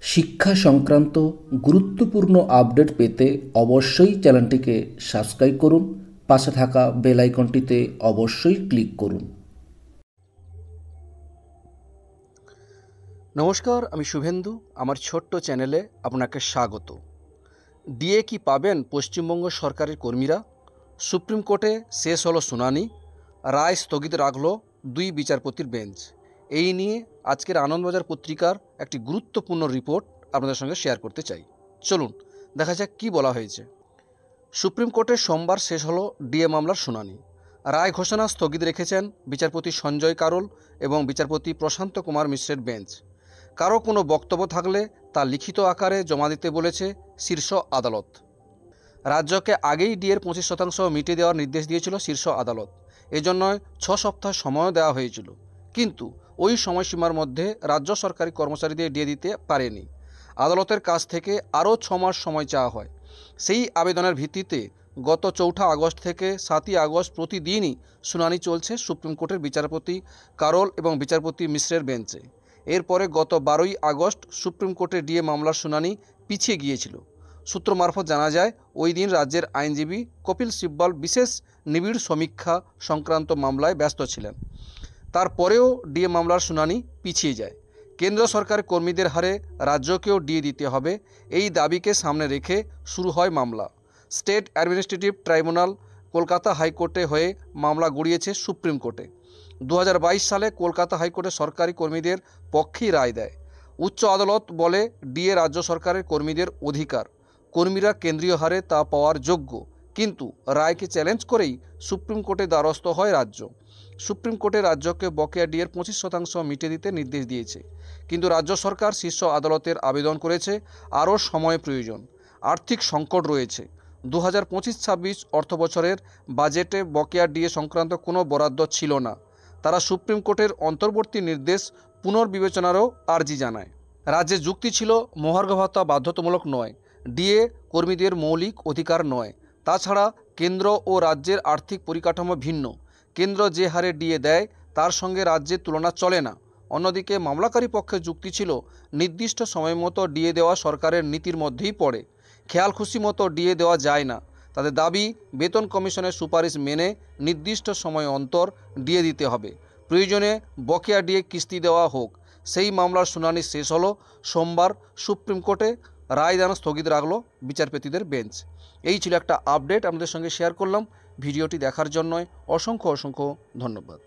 শিক্ষা সংক্রান্ত গুরুত্বপূর্ণ আপডেট পেতে অবশ্যই চ্যানেলটিকে সাবস্ক্রাইব করুন। পাশে থাকা বেল আইকনটিতে অবশ্যই ক্লিক করুন। নমস্কার, আমি শুভেন্দু। আমার ছোট্ট চ্যানেলে আপনাকে স্বাগত। ডিএ কি পাবেন পশ্চিমবঙ্গ সরকারের কর্মীরা? সুপ্রিম কোর্টে শেষ হলো শুনানি, রায় স্থগিত রাখল দুই বিচারপতির বেঞ্চ। এই নিয়ে আজকের আনন্দবাজার পত্রিকার একটি গুরুত্বপূর্ণ রিপোর্ট আপনাদের সঙ্গে শেয়ার করতে চাই। চলুন দেখা যাক কী বলা হয়েছে। সুপ্রিম কোর্টে সোমবার শেষ হলো ডিএ মামলার শুনানি। রায় ঘোষণা স্থগিত রেখেছেন বিচারপতি সঞ্জয় কারোল এবং বিচারপতি প্রশান্ত কুমার মিশ্রের বেঞ্চ। কারো কোনো বক্তব্য থাকলে তা লিখিত আকারে জমা দিতে বলেছে শীর্ষ আদালত। রাজ্যকে আগেই ডিএর 25% মিটিয়ে দেওয়ার নির্দেশ দিয়েছিল শীর্ষ আদালত। এজন্য 6 সপ্তাহ সময়ও দেওয়া হয়েছিল, কিন্তু ওই সময়সীমার মধ্যে রাজ্য সরকারি কর্মচারীদের ডিএ দিতে পারেনি। আদালতের কাছ থেকে আরও 6 মাস সময় চাওয়া হয়। সেই আবেদনের ভিত্তিতে গত 4 আগস্ট থেকে 7 আগস্ট প্রতিদিনই শুনানি চলছে সুপ্রিম কোর্টের বিচারপতি কারোল এবং বিচারপতি মিশ্রের বেঞ্চে। এরপরে গত 12 আগস্ট সুপ্রিম কোর্টে ডিএ মামলার শুনানি পিছিয়ে গিয়েছিল। সূত্র মারফত জানা যায়, ওই দিন রাজ্যের আইনজীবী কপিল সিব্বল বিশেষ নিবিড় সমীক্ষা সংক্রান্ত মামলায় ব্যস্ত ছিলেন। তারপরেও ডিএ মামলার শুনানি পিছিয়ে যায়। কেন্দ্র সরকার কর্মীদের হারে রাজ্যকেও ডিএ দিতে হবে, এই দাবিকে সামনে রেখে শুরু হয় মামলা। স্টেট অ্যাডমিনিস্ট্রেটিভ ট্রাইব্যুনাল কলকাতা হাইকোর্টে হয়ে মামলা গড়িয়েছে সুপ্রিম কোর্টে। 2022 সালে কলকাতা হাইকোর্টে সরকারি কর্মীদের পক্ষেই রায় দেয়। উচ্চ আদালত বলে ডিএ রাজ্য সরকারের কর্মীদের অধিকার, কর্মীরা কেন্দ্রীয় হারে তা পাওয়ার যোগ্য। কিন্তু রায়কে চ্যালেঞ্জ করেই সুপ্রিম কোর্টে দ্বারস্থ হয় রাজ্য। সুপ্রিম কোর্টে রাজ্যকে বকেয়া ডিএর 25% মিটিয়ে দিতে নির্দেশ দিয়েছে, কিন্তু রাজ্য সরকার শীর্ষ আদালতের আবেদন করেছে আরও সময় প্রয়োজন। আর্থিক সংকট রয়েছে। 2025-26 অর্থবছরের বাজেটে বকেয়া ডিএ সংক্রান্ত কোনো বরাদ্দ ছিল না। তারা সুপ্রিম কোর্টের অন্তর্বর্তী নির্দেশ পুনর্বিবেচনারও আর্জি জানায়। রাজ্যের যুক্তি ছিল মহার্ঘ ভাতা বাধ্যতামূলক নয়, ডিএ কর্মীদের মৌলিক অধিকার নয়। তাছাড়া কেন্দ্র ও রাজ্যের আর্থিক পরিকাঠামো ভিন্ন। কেন্দ্র যে হারে ডিএ দেয় তার সঙ্গে রাজ্যের তুলনা চলে না। অন্যদিকে মামলাকারী পক্ষের যুক্তি ছিল নির্দিষ্ট সময় মতো ডিএ দেওয়া সরকারের নীতির মধ্যেই পড়ে, খেয়াল খুশি মতো ডিএ দেওয়া যায় না। তাদের দাবি, বেতন কমিশনের সুপারিশ মেনে নির্দিষ্ট সময় অন্তর ডিএ দিতে হবে। প্রয়োজনে বকেয়া ডিএ কিস্তি দেওয়া হোক। সেই মামলার শুনানি শেষ হলো সোমবার সুপ্রিম কোর্টে। রায়দান স্থগিত রাখল বিচারপতিদের বেঞ্চ। এই ছিল একটা আপডেট আপনাদের সঙ্গে শেয়ার করলাম। ভিডিওটি দেখার জন্য অসংখ্য ধন্যবাদ।